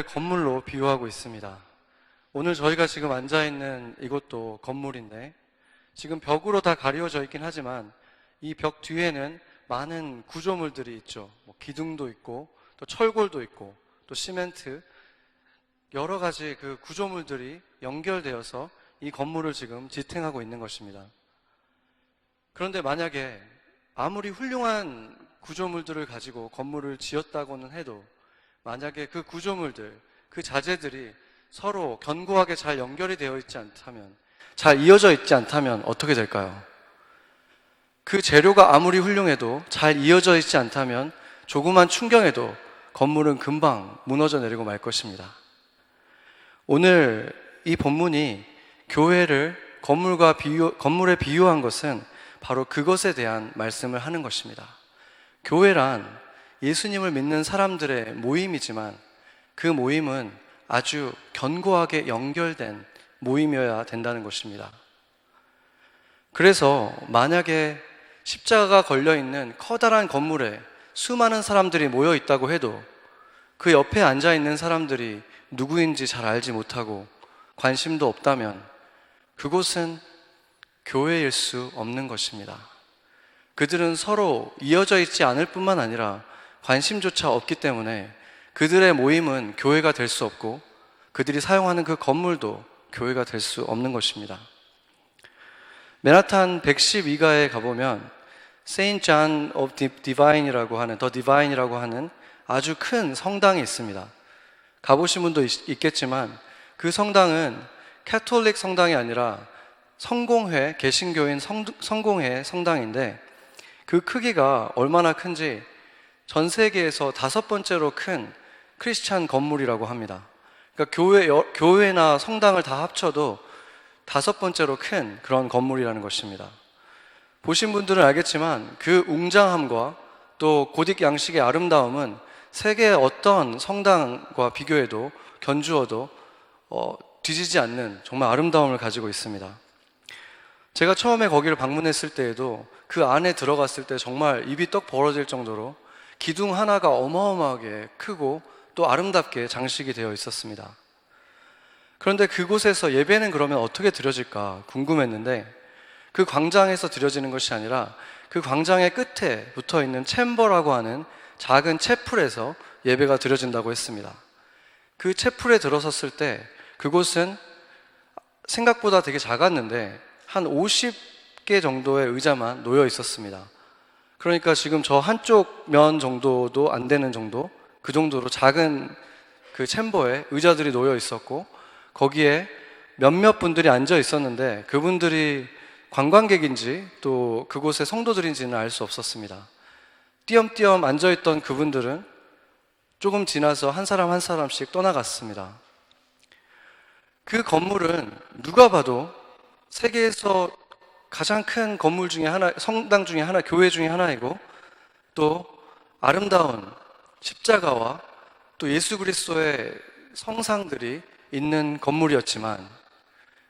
건물로 비유하고 있습니다. 오늘 저희가 지금 앉아있는 이곳도 건물인데 지금 벽으로 다 가려져 있긴 하지만 이 벽 뒤에는 많은 구조물들이 있죠. 기둥도 있고 또 철골도 있고 또 시멘트, 여러 가지 그 구조물들이 연결되어서 이 건물을 지금 지탱하고 있는 것입니다. 그런데 만약에 아무리 훌륭한 구조물들을 가지고 건물을 지었다고는 해도 만약에 그 구조물들, 그 자재들이 서로 견고하게 잘 연결이 되어 있지 않다면, 잘 이어져 있지 않다면 어떻게 될까요? 그 재료가 아무리 훌륭해도 잘 이어져 있지 않다면 조그만 충격에도 건물은 금방 무너져 내리고 말 것입니다. 오늘 이 본문이 교회를 건물에 비유한 것은 바로 그것에 대한 말씀을 하는 것입니다. 교회란 예수님을 믿는 사람들의 모임이지만 그 모임은 아주 견고하게 연결된 모임이어야 된다는 것입니다. 그래서 만약에 십자가가 걸려있는 커다란 건물에 수많은 사람들이 모여 있다고 해도 그 옆에 앉아 있는 사람들이 누구인지 잘 알지 못하고 관심도 없다면 그곳은 교회일 수 없는 것입니다. 그들은 서로 이어져 있지 않을 뿐만 아니라 관심조차 없기 때문에 그들의 모임은 교회가 될 수 없고 그들이 사용하는 그 건물도 교회가 될 수 없는 것입니다. 맨하탄 112가에 가보면 Saint John of Divine이라고 하는 The Divine이라고 하는 아주 큰 성당이 있습니다. 가보신 분도 있겠지만 그 성당은 캐톨릭 성당이 아니라 성공회, 개신교인 성공회 성당인데 그 크기가 얼마나 큰지 전 세계에서 5번째로 큰 크리스찬 건물이라고 합니다. 그러니까 교회나 성당을 다 합쳐도 5번째로 큰 그런 건물이라는 것입니다. 보신 분들은 알겠지만 그 웅장함과 또 고딕 양식의 아름다움은 세계의 어떤 성당과 비교해도 견주어도 뒤지지 않는 정말 아름다움을 가지고 있습니다. 제가 처음에 거기를 방문했을 때에도 그 안에 들어갔을 때 정말 입이 떡 벌어질 정도로 기둥 하나가 어마어마하게 크고 또 아름답게 장식이 되어 있었습니다. 그런데 그곳에서 예배는 그러면 어떻게 드려질까 궁금했는데 그 광장에서 드려지는 것이 아니라 그 광장의 끝에 붙어 있는 챔버라고 하는 작은 채플에서 예배가 드려진다고 했습니다. 그 채플에 들어섰을 때 그곳은 생각보다 되게 작았는데 한 50개 정도의 의자만 놓여 있었습니다. 그러니까 지금 저 한쪽 면 정도도 안 되는 정도, 그 정도로 작은 그 챔버에 의자들이 놓여 있었고 거기에 몇몇 분들이 앉아 있었는데 그분들이 관광객인지 또 그곳의 성도들인지는 알 수 없었습니다. 띄엄띄엄 앉아있던 그분들은 조금 지나서 한 사람 한 사람씩 떠나갔습니다. 그 건물은 누가 봐도 세계에서 가장 큰 건물 중에 하나, 성당 중에 하나, 교회 중에 하나이고 또 아름다운 십자가와 또 예수 그리스도의 성상들이 있는 건물이었지만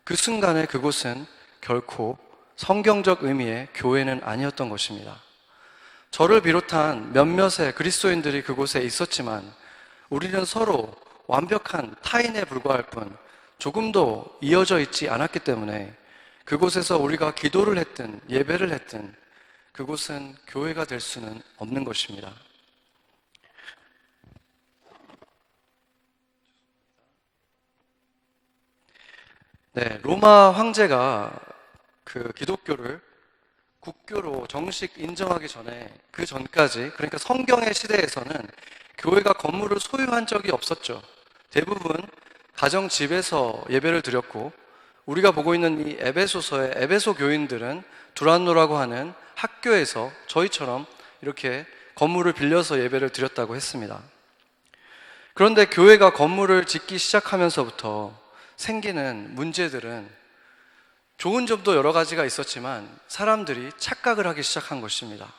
그 순간에 그곳은 결코 성경적 의미의 교회는 아니었던 것입니다. 저를 비롯한 몇몇의 그리스도인들이 그곳에 있었지만 우리는 서로 완벽한 타인에 불과할 뿐 조금도 이어져 있지 않았기 때문에 그곳에서 우리가 기도를 했든 예배를 했든 그곳은 교회가 될 수는 없는 것입니다. 네, 로마 황제가 그 기독교를 국교로 정식 인정하기 전에 그 전까지, 그러니까 성경의 시대에서는 교회가 건물을 소유한 적이 없었죠. 대부분 가정 집에서 예배를 드렸고 우리가 보고 있는 이 에베소서의 에베소 교인들은 두란노라고 하는 학교에서 저희처럼 이렇게 건물을 빌려서 예배를 드렸다고 했습니다. 그런데 교회가 건물을 짓기 시작하면서부터 생기는 문제들은 좋은 점도 여러 가지가 있었지만 사람들이 착각을 하기 시작한 것입니다.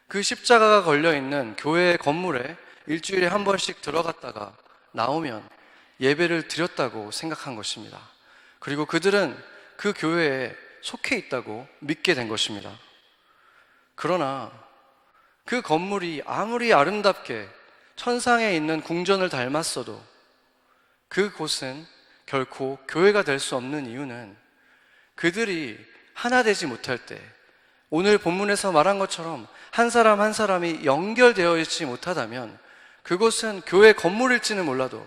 그 십자가가 걸려있는 교회 건물에 일주일에 한 번씩 들어갔다가 나오면 예배를 드렸다고 생각한 것입니다. 그리고 그들은 그 교회에 속해 있다고 믿게 된 것입니다. 그러나 그 건물이 아무리 아름답게 천상에 있는 궁전을 닮았어도 그곳은 결코 교회가 될 수 없는 이유는 그들이 하나 되지 못할 때, 오늘 본문에서 말한 것처럼 한 사람 한 사람이 연결되어 있지 못하다면 그곳은 교회 건물일지는 몰라도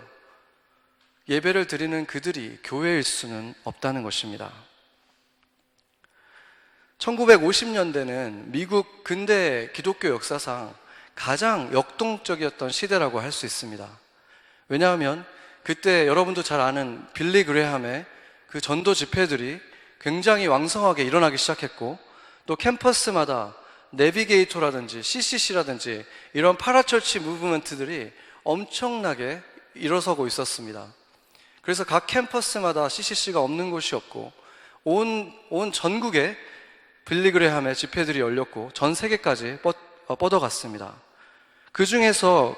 예배를 드리는 그들이 교회일 수는 없다는 것입니다. 1950년대는 미국 근대 기독교 역사상 가장 역동적이었던 시대라고 할 수 있습니다. 왜냐하면 그때 여러분도 잘 아는 빌리 그레함의 그 전도 집회들이 굉장히 왕성하게 일어나기 시작했고, 또 캠퍼스마다 내비게이터라든지 CCC라든지 이런 파라철치 무브먼트들이 엄청나게 일어서고 있었습니다. 그래서 각 캠퍼스마다 CCC가 없는 곳이 없고 온 전국에 빌리 그레함의 집회들이 열렸고 전 세계까지 뻗어갔습니다. 그 중에서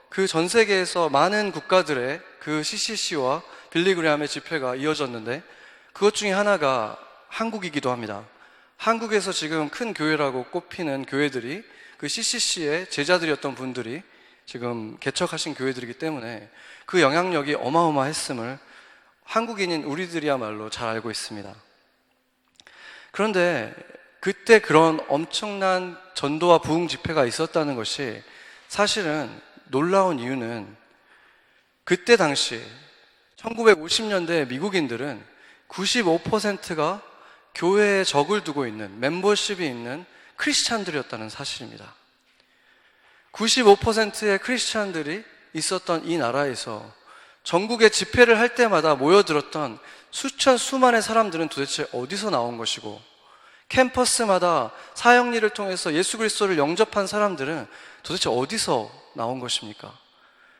그 전 세계에서 많은 국가들의 그 CCC와 빌리 그레함의 집회가 이어졌는데 그것 중에 하나가 한국이기도 합니다. 한국에서 지금 큰 교회라고 꼽히는 교회들이 그 CCC의 제자들이었던 분들이 지금 개척하신 교회들이기 때문에 그 영향력이 어마어마했음을 한국인인 우리들이야말로 잘 알고 있습니다. 그런데 그때 그런 엄청난 전도와 부흥 집회가 있었다는 것이 사실은 놀라운 이유는 그때 당시 1950년대 미국인들은 95%가 교회에 적을 두고 있는, 멤버십이 있는 크리스찬들이었다는 사실입니다. 95%의 크리스찬들이 있었던 이 나라에서 전국에 집회를 할 때마다 모여들었던 수만의 사람들은 도대체 어디서 나온 것이고, 캠퍼스마다 사역일을 통해서 예수 그리스도를 영접한 사람들은 도대체 어디서 나온 것입니까?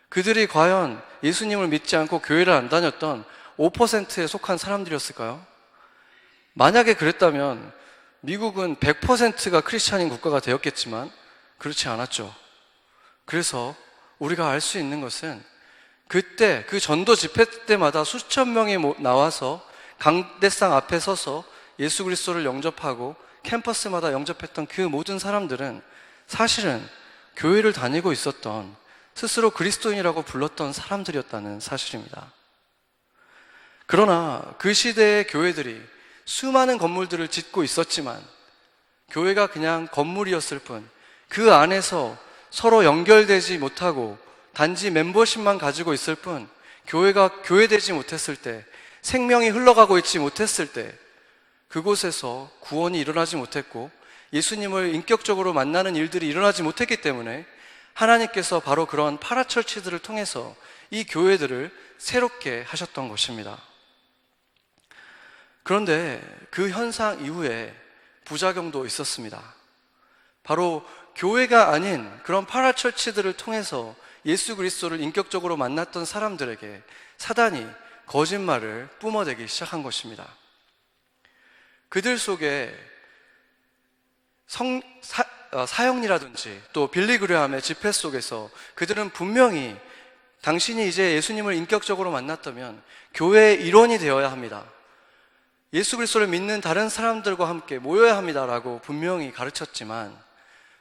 그들이 과연 예수님을 믿지 않고 교회를 안 다녔던 5%에 속한 사람들이었을까요? 만약에 그랬다면 미국은 100%가 크리스찬인 국가가 되었겠지만 그렇지 않았죠. 그래서 우리가 알 수 있는 것은 그때 그 전도 집회 때마다 수천 명이 나와서 강대상 앞에 서서 예수 그리스도를 영접하고 캠퍼스마다 영접했던 그 모든 사람들은 사실은 교회를 다니고 있었던, 스스로 그리스도인이라고 불렀던 사람들이었다는 사실입니다. 그러나 그 시대의 교회들이 수많은 건물들을 짓고 있었지만 교회가 그냥 건물이었을 뿐, 그 안에서 서로 연결되지 못하고 단지 멤버십만 가지고 있을 뿐 교회가 교회되지 못했을 때, 생명이 흘러가고 있지 못했을 때 그곳에서 구원이 일어나지 못했고 예수님을 인격적으로 만나는 일들이 일어나지 못했기 때문에 하나님께서 바로 그런 파라철치들을 통해서 이 교회들을 새롭게 하셨던 것입니다. 그런데 그 현상 이후에 부작용도 있었습니다. 바로 교회가 아닌 그런 파라철치들을 통해서 예수 그리스도를 인격적으로 만났던 사람들에게 사단이 거짓말을 뿜어대기 시작한 것입니다. 그들 속에 사형리라든지 또 빌리 그레함의 집회 속에서 그들은 분명히 당신이 이제 예수님을 인격적으로 만났다면 교회의 일원이 되어야 합니다, 예수 그리스도를 믿는 다른 사람들과 함께 모여야 합니다라고 분명히 가르쳤지만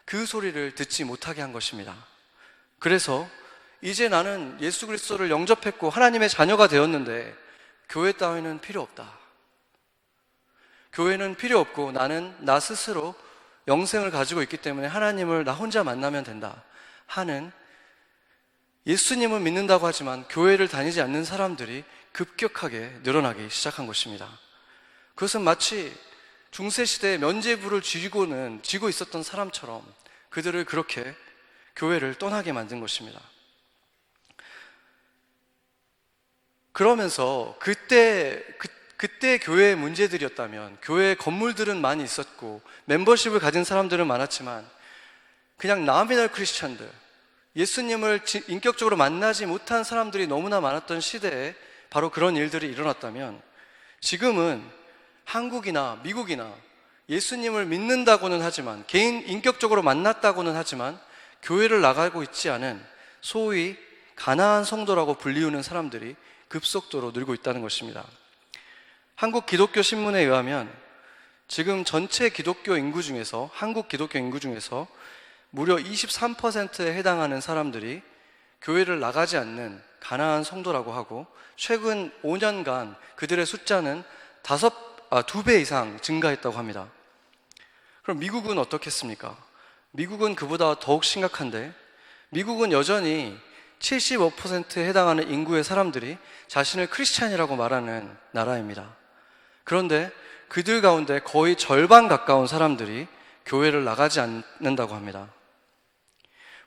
그 소리를 듣지 못하게 한 것입니다. 그래서 이제 나는 예수 그리스도를 영접했고 하나님의 자녀가 되었는데 교회 따위는 필요 없다, 교회는 필요 없고 나는 나 스스로 영생을 가지고 있기 때문에 하나님을 나 혼자 만나면 된다 하는, 예수님을 믿는다고 하지만 교회를 다니지 않는 사람들이 급격하게 늘어나기 시작한 것입니다. 그것은 마치 중세시대에 면죄부를 쥐고 있었던 사람처럼 그들을 그렇게 교회를 떠나게 만든 것입니다. 그러면서 그때 교회의 문제들이었다면, 교회의 건물들은 많이 있었고 멤버십을 가진 사람들은 많았지만 그냥 나미널 크리스찬들, 예수님을 인격적으로 만나지 못한 사람들이 너무나 많았던 시대에 바로 그런 일들이 일어났다면, 지금은 한국이나 미국이나 예수님을 믿는다고는 하지만, 개인 인격적으로 만났다고는 하지만 교회를 나가고 있지 않은 소위 가나안 성도라고 불리우는 사람들이 급속도로 늘고 있다는 것입니다. 한국 기독교 신문에 의하면 지금 전체 기독교 인구 중에서, 한국 기독교 인구 중에서 무려 23%에 해당하는 사람들이 교회를 나가지 않는 가나안 성도라고 하고 최근 5년간 그들의 숫자는 2배 이상 증가했다고 합니다. 그럼 미국은 어떻겠습니까? 미국은 그보다 더욱 심각한데, 미국은 여전히 75%에 해당하는 인구의 사람들이 자신을 크리스찬이라고 말하는 나라입니다. 그런데 그들 가운데 거의 절반 가까운 사람들이 교회를 나가지 않는다고 합니다.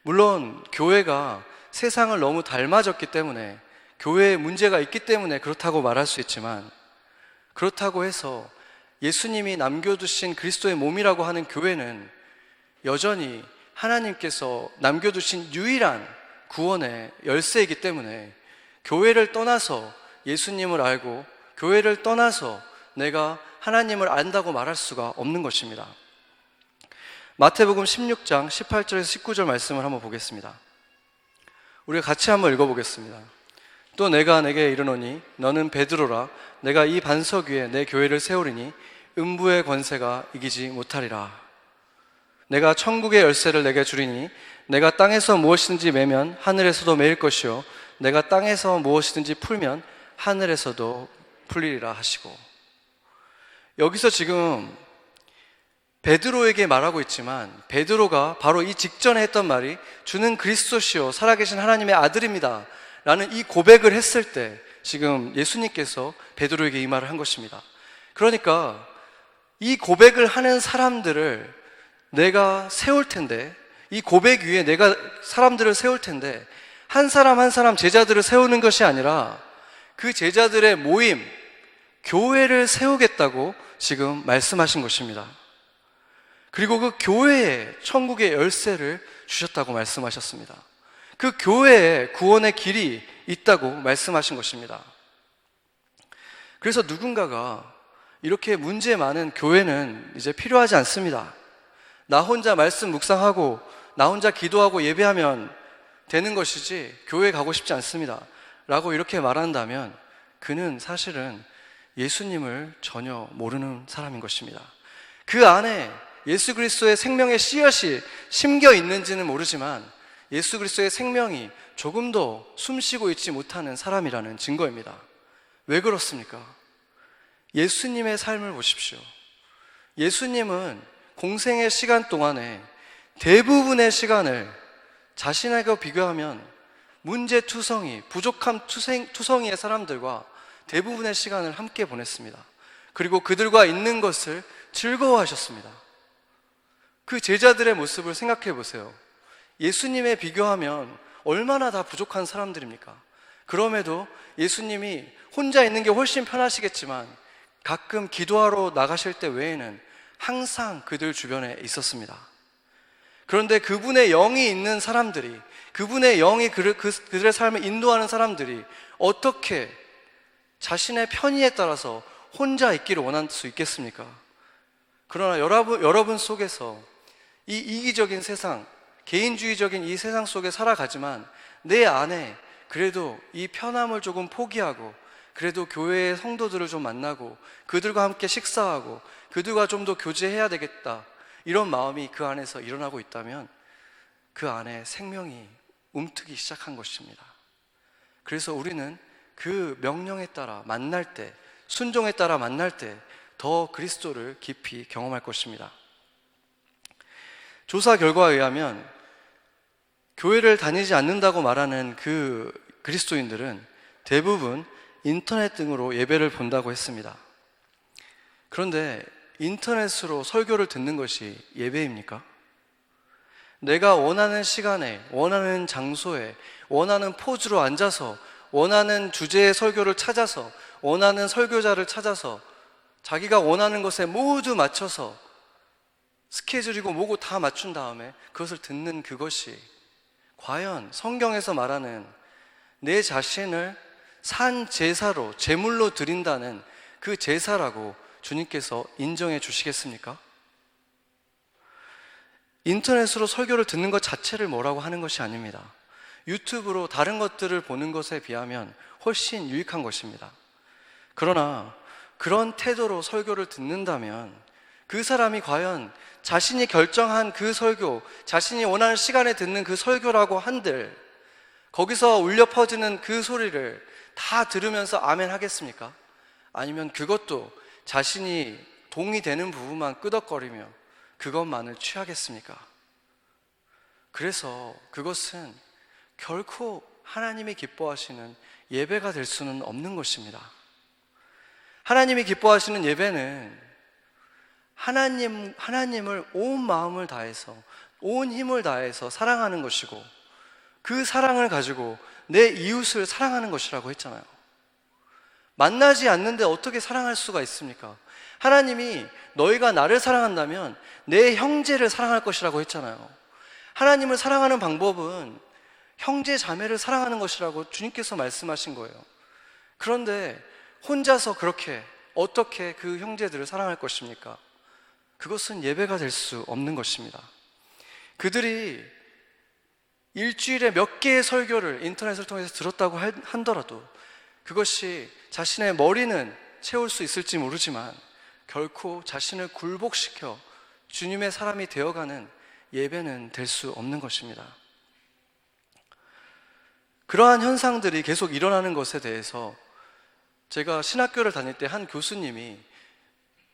물론 교회가 세상을 너무 닮아졌기 때문에, 교회에 문제가 있기 때문에 그렇다고 말할 수 있지만, 그렇다고 해서 예수님이 남겨두신 그리스도의 몸이라고 하는 교회는 여전히 하나님께서 남겨두신 유일한 구원의 열쇠이기 때문에, 교회를 떠나서 예수님을 알고 교회를 떠나서 내가 하나님을 안다고 말할 수가 없는 것입니다. 마태복음 16장 18절에서 19절 말씀을 한번 보겠습니다. 우리가 같이 한번 읽어보겠습니다. 또 내가 내게 이르노니 너는 베드로라. 내가 이 반석 위에 내 교회를 세우리니 음부의 권세가 이기지 못하리라. 내가 천국의 열쇠를 내게 주리니 내가 땅에서 무엇이든지 매면 하늘에서도 매일 것이요 내가 땅에서 무엇이든지 풀면 하늘에서도 풀리리라 하시고, 여기서 지금 베드로에게 말하고 있지만, 베드로가 바로 이 직전에 했던 말이 주는 그리스도시요 살아계신 하나님의 아들입니다 라는 이 고백을 했을 때 지금 예수님께서 베드로에게 이 말을 한 것입니다. 그러니까 이 고백을 하는 사람들을 내가 세울 텐데, 이 고백 위에 내가 사람들을 세울 텐데, 한 사람 한 사람 제자들을 세우는 것이 아니라 그 제자들의 모임, 교회를 세우겠다고 지금 말씀하신 것입니다. 그리고 그 교회에 천국의 열쇠를 주셨다고 말씀하셨습니다. 그 교회에 구원의 길이 있다고 말씀하신 것입니다. 그래서 누군가가 이렇게 문제 많은 교회는 이제 필요하지 않습니다. 나 혼자 말씀 묵상하고 나 혼자 기도하고 예배하면 되는 것이지 교회 가고 싶지 않습니다 라고 이렇게 말한다면 그는 사실은 예수님을 전혀 모르는 사람인 것입니다. 그 안에 예수 그리스도의 생명의 씨앗이 심겨 있는지는 모르지만 예수 그리스도의 생명이 조금도 숨쉬고 있지 못하는 사람이라는 증거입니다. 왜 그렇습니까? 예수님의 삶을 보십시오. 예수님은 공생의 시간 동안에 대부분의 시간을 자신에게 비교하면 문제투성이, 부족함 투성이의 사람들과 대부분의 시간을 함께 보냈습니다. 그리고 그들과 있는 것을 즐거워하셨습니다. 그 제자들의 모습을 생각해 보세요. 예수님에 비교하면 얼마나 다 부족한 사람들입니까? 그럼에도 예수님이 혼자 있는 게 훨씬 편하시겠지만 가끔 기도하러 나가실 때 외에는 항상 그들 주변에 있었습니다. 그런데 그분의 영이 있는 사람들이, 그분의 영이 그들의 삶을 인도하는 사람들이 어떻게 자신의 편의에 따라서 혼자 있기를 원할 수 있겠습니까? 그러나 여러분 속에서 이 이기적인 세상, 개인주의적인 이 세상 속에 살아가지만 내 안에 그래도 이 편함을 조금 포기하고 그래도 교회의 성도들을 좀 만나고 그들과 함께 식사하고 그들과 좀 더 교제해야 되겠다, 이런 마음이 그 안에서 일어나고 있다면 그 안에 생명이 움트기 시작한 것입니다. 그래서 우리는 그 명령에 따라 만날 때, 순종에 따라 만날 때 더 그리스도를 깊이 경험할 것입니다. 조사 결과에 의하면 교회를 다니지 않는다고 말하는 그 그리스도인들은 대부분 인터넷 등으로 예배를 본다고 했습니다. 그런데 인터넷으로 설교를 듣는 것이 예배입니까? 내가 원하는 시간에, 원하는 장소에, 원하는 포즈로 앉아서, 원하는 주제의 설교를 찾아서, 원하는 설교자를 찾아서 자기가 원하는 것에 모두 맞춰서 스케줄이고 뭐고 다 맞춘 다음에 그것을 듣는 그것이 과연 성경에서 말하는 내 자신을 산 제사로, 제물로 드린다는 그 제사라고 주님께서 인정해 주시겠습니까? 인터넷으로 설교를 듣는 것 자체를 뭐라고 하는 것이 아닙니다. 유튜브로 다른 것들을 보는 것에 비하면 훨씬 유익한 것입니다. 그러나 그런 태도로 설교를 듣는다면 그 사람이 과연 자신이 결정한 그 설교, 자신이 원하는 시간에 듣는 그 설교라고 한들 거기서 울려 퍼지는 그 소리를 다 들으면서 아멘 하겠습니까? 아니면 그것도 자신이 동의되는 부분만 끄덕거리며 그것만을 취하겠습니까? 그래서 그것은 결코 하나님이 기뻐하시는 예배가 될 수는 없는 것입니다. 하나님이 기뻐하시는 예배는 하나님을 온 마음을 다해서, 온 힘을 다해서 사랑하는 것이고, 그 사랑을 가지고 내 이웃을 사랑하는 것이라고 했잖아요. 만나지 않는데 어떻게 사랑할 수가 있습니까? 하나님이 너희가 나를 사랑한다면 내 형제를 사랑할 것이라고 했잖아요. 하나님을 사랑하는 방법은 형제 자매를 사랑하는 것이라고 주님께서 말씀하신 거예요. 그런데 혼자서 그렇게 어떻게 그 형제들을 사랑할 것입니까? 그것은 예배가 될 수 없는 것입니다. 그들이 일주일에 몇 개의 설교를 인터넷을 통해서 들었다고 한더라도 그것이 자신의 머리는 채울 수 있을지 모르지만 결코 자신을 굴복시켜 주님의 사람이 되어가는 예배는 될 수 없는 것입니다. 그러한 현상들이 계속 일어나는 것에 대해서 제가 신학교를 다닐 때 한 교수님이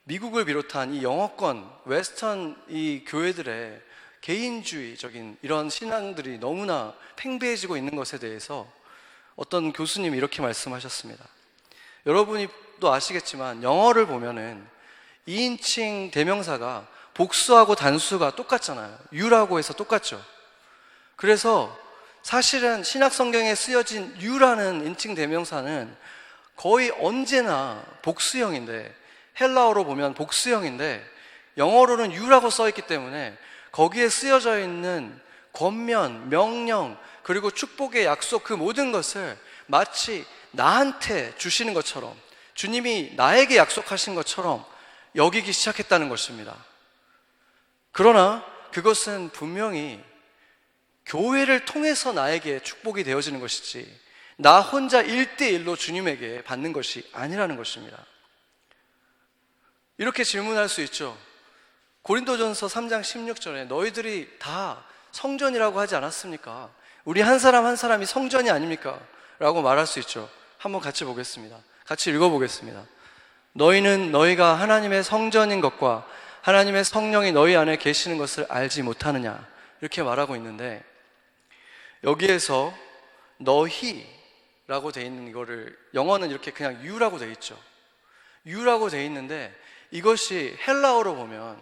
미국을 비롯한 이 영어권, 웨스턴 이 교회들의 개인주의적인 이런 신앙들이 너무나 팽배해지고 있는 것에 대해서 어떤 교수님이 이렇게 말씀하셨습니다. 여러분이 또 아시겠지만 영어를 보면은 2인칭 대명사가 복수하고 단수가 똑같잖아요. you라고 해서 똑같죠. 그래서 사실은 신약 성경에 쓰여진 you라는 인칭 대명사는 거의 언제나 복수형인데, 헬라어로 보면 복수형인데 영어로는 you라고 써있기 때문에 거기에 쓰여져 있는 권면, 명령, 그리고 축복의 약속, 그 모든 것을 마치 나한테 주시는 것처럼, 주님이 나에게 약속하신 것처럼 여기기 시작했다는 것입니다. 그러나 그것은 분명히 교회를 통해서 나에게 축복이 되어지는 것이지 나 혼자 1대1로 주님에게 받는 것이 아니라는 것입니다. 이렇게 질문할 수 있죠. 고린도전서 3장 16절에 너희들이 다 성전이라고 하지 않았습니까? 우리 한 사람 한 사람이 성전이 아닙니까? 라고 말할 수 있죠. 한번 같이 보겠습니다. 같이 읽어보겠습니다. 너희는 너희가 하나님의 성전인 것과 하나님의 성령이 너희 안에 계시는 것을 알지 못하느냐, 이렇게 말하고 있는데, 여기에서 너희라고 돼 있는 이거를 영어는 이렇게 그냥 you라고 돼 있죠. you라고 돼 있는데 이것이 헬라어로 보면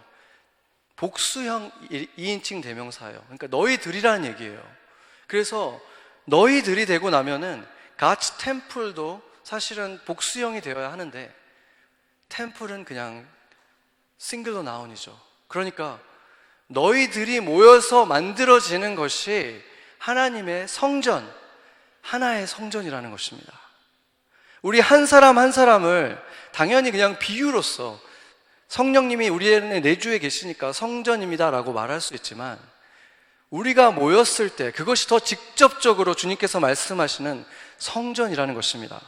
복수형 2인칭 대명사예요. 그러니까 너희들이라는 얘기예요. 그래서 너희들이 되고 나면은 God's temple도 사실은 복수형이 되어야 하는데 temple은 그냥 싱글로 나온이죠. 그러니까 너희들이 모여서 만들어지는 것이 하나님의 성전, 하나의 성전이라는 것입니다. 우리 한 사람 한 사람을 당연히 그냥 비유로서 성령님이 우리 안에 내주에 계시니까 성전입니다 라고 말할 수 있지만, 우리가 모였을 때 그것이 더 직접적으로 주님께서 말씀하시는 성전이라는 것입니다.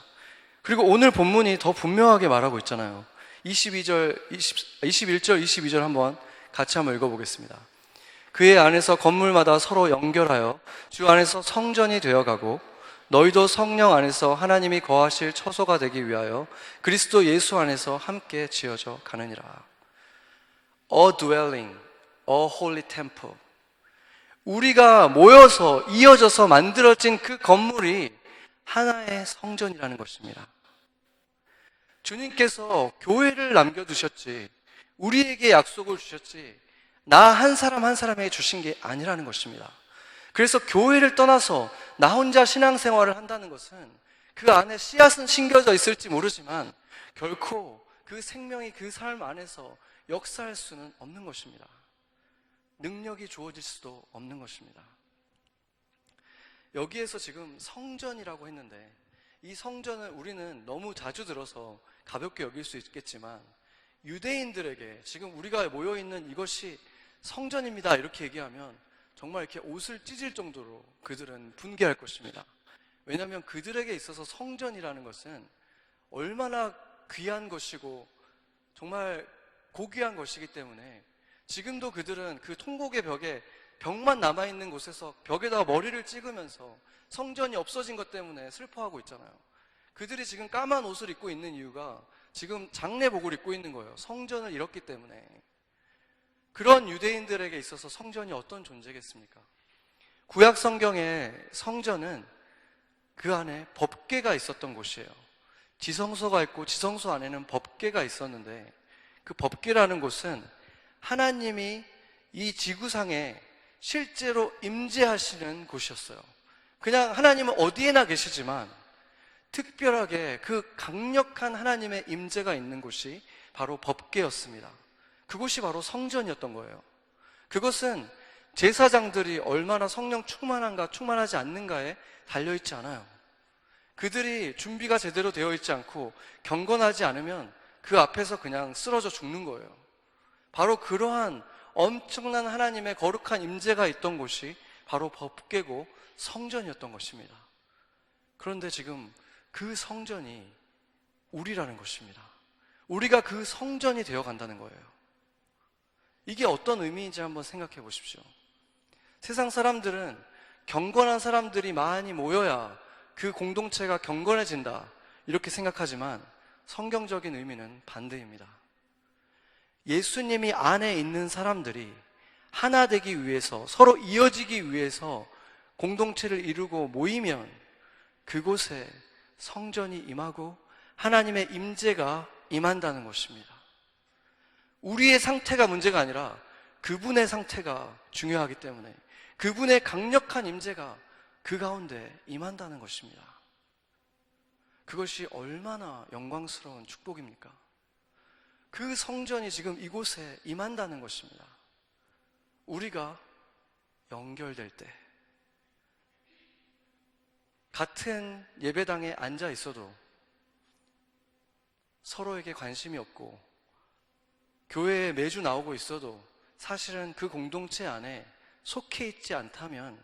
그리고 오늘 본문이 더 분명하게 말하고 있잖아요. 21절, 22절 한번 같이 한번 읽어보겠습니다. 그의 안에서 건물마다 서로 연결하여 주 안에서 성전이 되어가고 너희도 성령 안에서 하나님이 거하실 처소가 되기 위하여 그리스도 예수 안에서 함께 지어져 가느니라. A dwelling, a holy temple. 우리가 모여서 이어져서 만들어진 그 건물이 하나의 성전이라는 것입니다. 주님께서 교회를 남겨두셨지, 우리에게 약속을 주셨지, 나 한 사람 한 사람에게 주신 게 아니라는 것입니다. 그래서 교회를 떠나서 나 혼자 신앙생활을 한다는 것은 그 안에 씨앗은 심겨져 있을지 모르지만 결코 그 생명이 그 삶 안에서 역사할 수는 없는 것입니다. 능력이 주어질 수도 없는 것입니다. 여기에서 지금 성전이라고 했는데 이 성전을 우리는 너무 자주 들어서 가볍게 여길 수 있겠지만 유대인들에게 지금 우리가 모여있는 이것이 성전입니다 이렇게 얘기하면 정말 이렇게 옷을 찢을 정도로 그들은 분개할 것입니다. 왜냐하면 그들에게 있어서 성전이라는 것은 얼마나 귀한 것이고 정말 고귀한 것이기 때문에 지금도 그들은 그 통곡의 벽에 벽만 남아있는 곳에서 벽에다가 머리를 찍으면서 성전이 없어진 것 때문에 슬퍼하고 있잖아요. 그들이 지금 까만 옷을 입고 있는 이유가 지금 장례복을 입고 있는 거예요. 성전을 잃었기 때문에. 그런 유대인들에게 있어서 성전이 어떤 존재겠습니까? 구약 성경의 성전은 그 안에 법궤가 있었던 곳이에요. 지성소가 있고 지성소 안에는 법궤가 있었는데, 그 법궤라는 곳은 하나님이 이 지구상에 실제로 임재하시는 곳이었어요. 그냥 하나님은 어디에나 계시지만 특별하게 그 강력한 하나님의 임재가 있는 곳이 바로 법궤였습니다. 그곳이 바로 성전이었던 거예요. 그것은 제사장들이 얼마나 성령 충만한가 충만하지 않는가에 달려있지 않아요. 그들이 준비가 제대로 되어 있지 않고 경건하지 않으면 그 앞에서 그냥 쓰러져 죽는 거예요. 바로 그러한 엄청난 하나님의 거룩한 임재가 있던 곳이 바로 법궤고 성전이었던 것입니다. 그런데 지금 그 성전이 우리라는 것입니다. 우리가 그 성전이 되어 간다는 거예요. 이게 어떤 의미인지 한번 생각해 보십시오. 세상 사람들은 경건한 사람들이 많이 모여야 그 공동체가 경건해진다, 이렇게 생각하지만 성경적인 의미는 반대입니다. 예수님이 안에 있는 사람들이 하나 되기 위해서, 서로 이어지기 위해서 공동체를 이루고 모이면 그곳에 성전이 임하고 하나님의 임재가 임한다는 것입니다. 우리의 상태가 문제가 아니라 그분의 상태가 중요하기 때문에 그분의 강력한 임재가 그 가운데 임한다는 것입니다. 그것이 얼마나 영광스러운 축복입니까? 그 성전이 지금 이곳에 임한다는 것입니다. 우리가 연결될 때, 같은 예배당에 앉아 있어도 서로에게 관심이 없고 교회에 매주 나오고 있어도 사실은 그 공동체 안에 속해 있지 않다면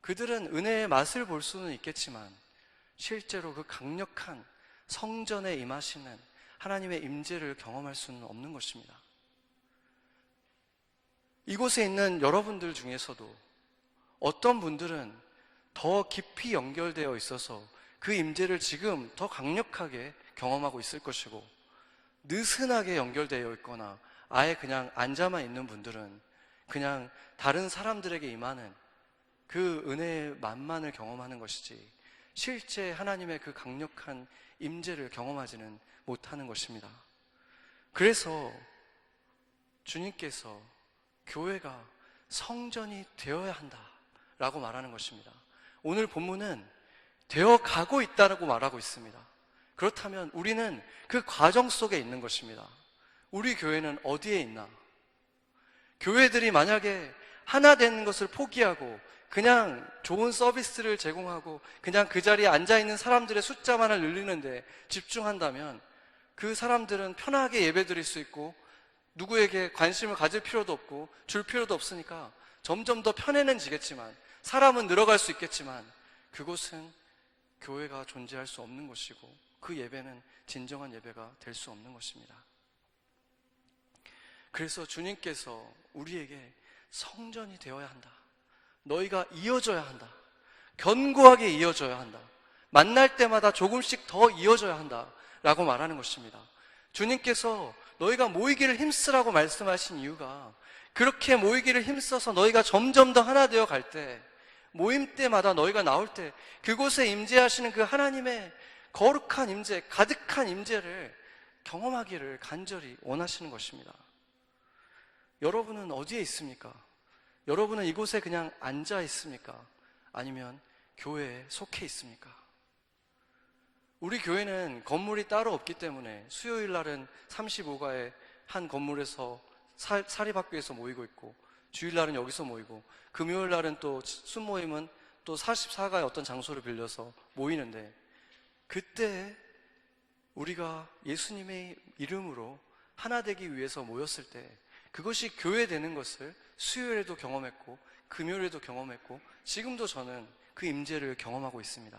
그들은 은혜의 맛을 볼 수는 있겠지만 실제로 그 강력한 성전에 임하시는 하나님의 임재를 경험할 수는 없는 것입니다. 이곳에 있는 여러분들 중에서도 어떤 분들은 더 깊이 연결되어 있어서 그 임재를 지금 더 강력하게 경험하고 있을 것이고, 느슨하게 연결되어 있거나 아예 그냥 앉아만 있는 분들은 그냥 다른 사람들에게 임하는 그 은혜의 맛만을 경험하는 것이지 실제 하나님의 그 강력한 임재를 경험하지는 못하는 것입니다. 그래서 주님께서 교회가 성전이 되어야 한다라고 말하는 것입니다. 오늘 본문은 되어 가고 있다라고 말하고 있습니다. 그렇다면 우리는 그 과정 속에 있는 것입니다. 우리 교회는 어디에 있나? 교회들이 만약에 하나 되는 것을 포기하고 그냥 좋은 서비스를 제공하고 그냥 그 자리에 앉아있는 사람들의 숫자만을 늘리는데 집중한다면 그 사람들은 편하게 예배드릴 수 있고 누구에게 관심을 가질 필요도 없고 줄 필요도 없으니까 점점 더 편해는 지겠지만, 사람은 늘어갈 수 있겠지만 그곳은 교회가 존재할 수 없는 것이고 그 예배는 진정한 예배가 될 수 없는 것입니다. 그래서 주님께서 우리에게 성전이 되어야 한다, 너희가 이어져야 한다, 견고하게 이어져야 한다, 만날 때마다 조금씩 더 이어져야 한다 라고 말하는 것입니다. 주님께서 너희가 모이기를 힘쓰라고 말씀하신 이유가, 그렇게 모이기를 힘써서 너희가 점점 더 하나 되어 갈 때, 모임 때마다 너희가 나올 때 그곳에 임재하시는 그 하나님의 거룩한 임재, 가득한 임재를 경험하기를 간절히 원하시는 것입니다. 여러분은 어디에 있습니까? 여러분은 이곳에 그냥 앉아 있습니까? 아니면 교회에 속해 있습니까? 우리 교회는 건물이 따로 없기 때문에 수요일 날은 35가의 한 건물에서 사립학교에서 모이고 있고, 주일 날은 여기서 모이고, 금요일 날은 또 순모임은 또 44가의 어떤 장소를 빌려서 모이는데, 그때 우리가 예수님의 이름으로 하나 되기 위해서 모였을 때 그것이 교회 되는 것을 수요일에도 경험했고 금요일에도 경험했고 지금도 저는 그 임재를 경험하고 있습니다.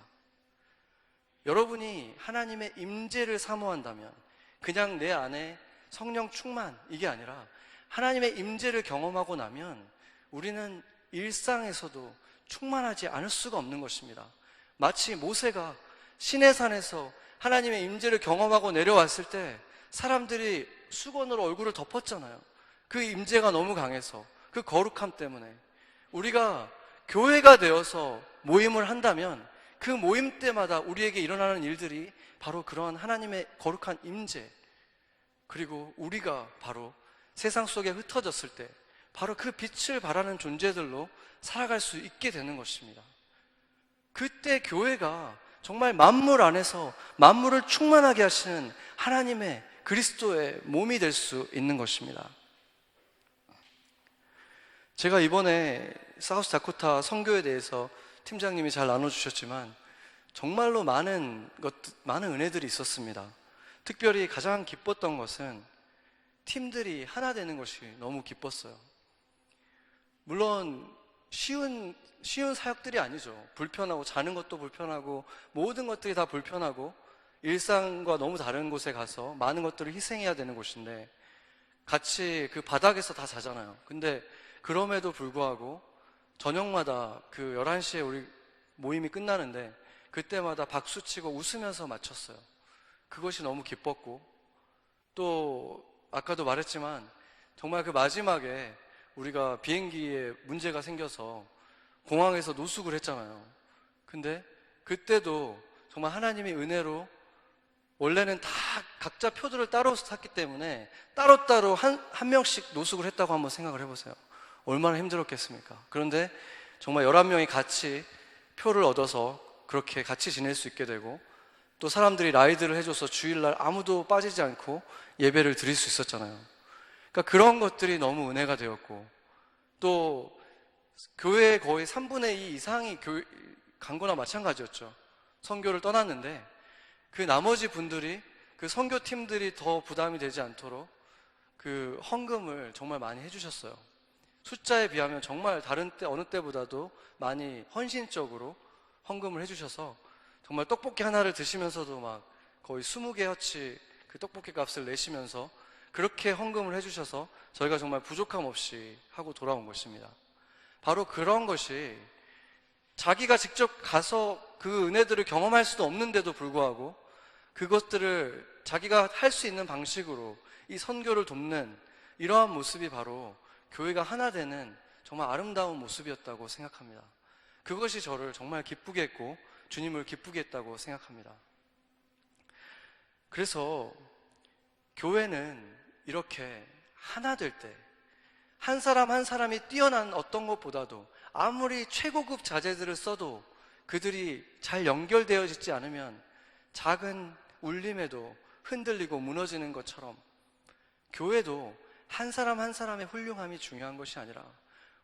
여러분이 하나님의 임재를 사모한다면 그냥 내 안에 성령 충만, 이게 아니라 하나님의 임재를 경험하고 나면 우리는 일상에서도 충만하지 않을 수가 없는 것입니다. 마치 모세가 시내산에서 하나님의 임재를 경험하고 내려왔을 때 사람들이 수건으로 얼굴을 덮었잖아요. 그 임재가 너무 강해서, 그 거룩함 때문에. 우리가 교회가 되어서 모임을 한다면 그 모임 때마다 우리에게 일어나는 일들이 바로 그러한 하나님의 거룩한 임재, 그리고 우리가 바로 세상 속에 흩어졌을 때 바로 그 빛을 발하는 존재들로 살아갈 수 있게 되는 것입니다. 그때 교회가 정말 만물 안에서 만물을 충만하게 하시는 하나님의 그리스도의 몸이 될 수 있는 것입니다. 제가 이번에 사우스 다코타 선교에 대해서 팀장님이 잘 나눠주셨지만 정말로 많은 은혜들이 있었습니다. 특별히 가장 기뻤던 것은 팀들이 하나 되는 것이 너무 기뻤어요. 물론 쉬운 사역들이 아니죠. 불편하고, 자는 것도 불편하고, 모든 것들이 다 불편하고, 일상과 너무 다른 곳에 가서 많은 것들을 희생해야 되는 곳인데 같이 그 바닥에서 다 자잖아요. 근데 그럼에도 불구하고 저녁마다 그 11시에 우리 모임이 끝나는데 그때마다 박수치고 웃으면서 마쳤어요. 그것이 너무 기뻤고, 또 아까도 말했지만 정말 그 마지막에 우리가 비행기에 문제가 생겨서 공항에서 노숙을 했잖아요. 근데 그때도 정말 하나님의 은혜로 원래는 다 각자 표들을 따로 샀기 때문에 따로따로 한 명씩 노숙을 했다고 한번 생각을 해보세요. 얼마나 힘들었겠습니까? 그런데 정말 11명이 같이 표를 얻어서 그렇게 같이 지낼 수 있게 되고, 또 사람들이 라이드를 해줘서 주일날 아무도 빠지지 않고 예배를 드릴 수 있었잖아요. 그러니까 그런 것들이 너무 은혜가 되었고, 또 교회의 거의 3분의 2 이상이 간 거나 마찬가지였죠. 선교를 떠났는데 그 나머지 분들이, 그 선교팀들이 더 부담이 되지 않도록 그 헌금을 정말 많이 해주셨어요. 숫자에 비하면 정말 다른 때 어느 때보다도 많이 헌신적으로 헌금을 해주셔서 정말 떡볶이 하나를 드시면서도 막 거의 20개어치 그 떡볶이 값을 내시면서 그렇게 헌금을 해주셔서 저희가 정말 부족함 없이 하고 돌아온 것입니다. 바로 그런 것이 자기가 직접 가서 그 은혜들을 경험할 수도 없는데도 불구하고 그것들을 자기가 할 수 있는 방식으로 이 선교를 돕는 이러한 모습이 바로 교회가 하나 되는 정말 아름다운 모습이었다고 생각합니다. 그것이 저를 정말 기쁘게 했고 주님을 기쁘게 했다고 생각합니다. 그래서 교회는 이렇게 하나 될 때, 한 사람 한 사람이 뛰어난 어떤 것보다도 아무리 최고급 자재들을 써도 그들이 잘 연결되어 있지 않으면 작은 울림에도 흔들리고 무너지는 것처럼 교회도 한 사람 한 사람의 훌륭함이 중요한 것이 아니라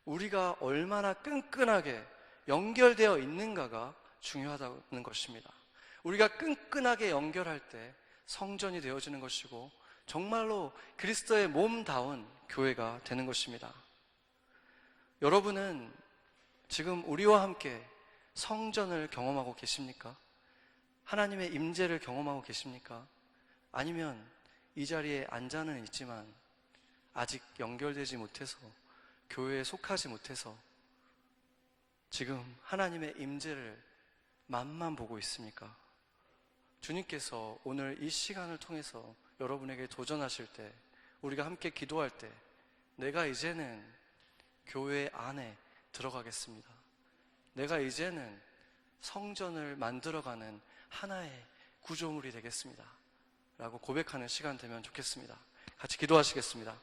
우리가 얼마나 끈끈하게 연결되어 있는가가 중요하다는 것입니다. 우리가 끈끈하게 연결할 때 성전이 되어지는 것이고 정말로 그리스도의 몸다운 교회가 되는 것입니다. 여러분은 지금 우리와 함께 성전을 경험하고 계십니까? 하나님의 임재를 경험하고 계십니까? 아니면 이 자리에 앉아는 있지만 아직 연결되지 못해서, 교회에 속하지 못해서 지금 하나님의 임재를 맛만 보고 있습니까? 주님께서 오늘 이 시간을 통해서 여러분에게 도전하실 때, 우리가 함께 기도할 때, 내가 이제는 교회 안에 들어가겠습니다. 내가 이제는 성전을 만들어가는 하나의 구조물이 되겠습니다 라고 고백하는 시간 되면 좋겠습니다. 같이 기도하시겠습니다.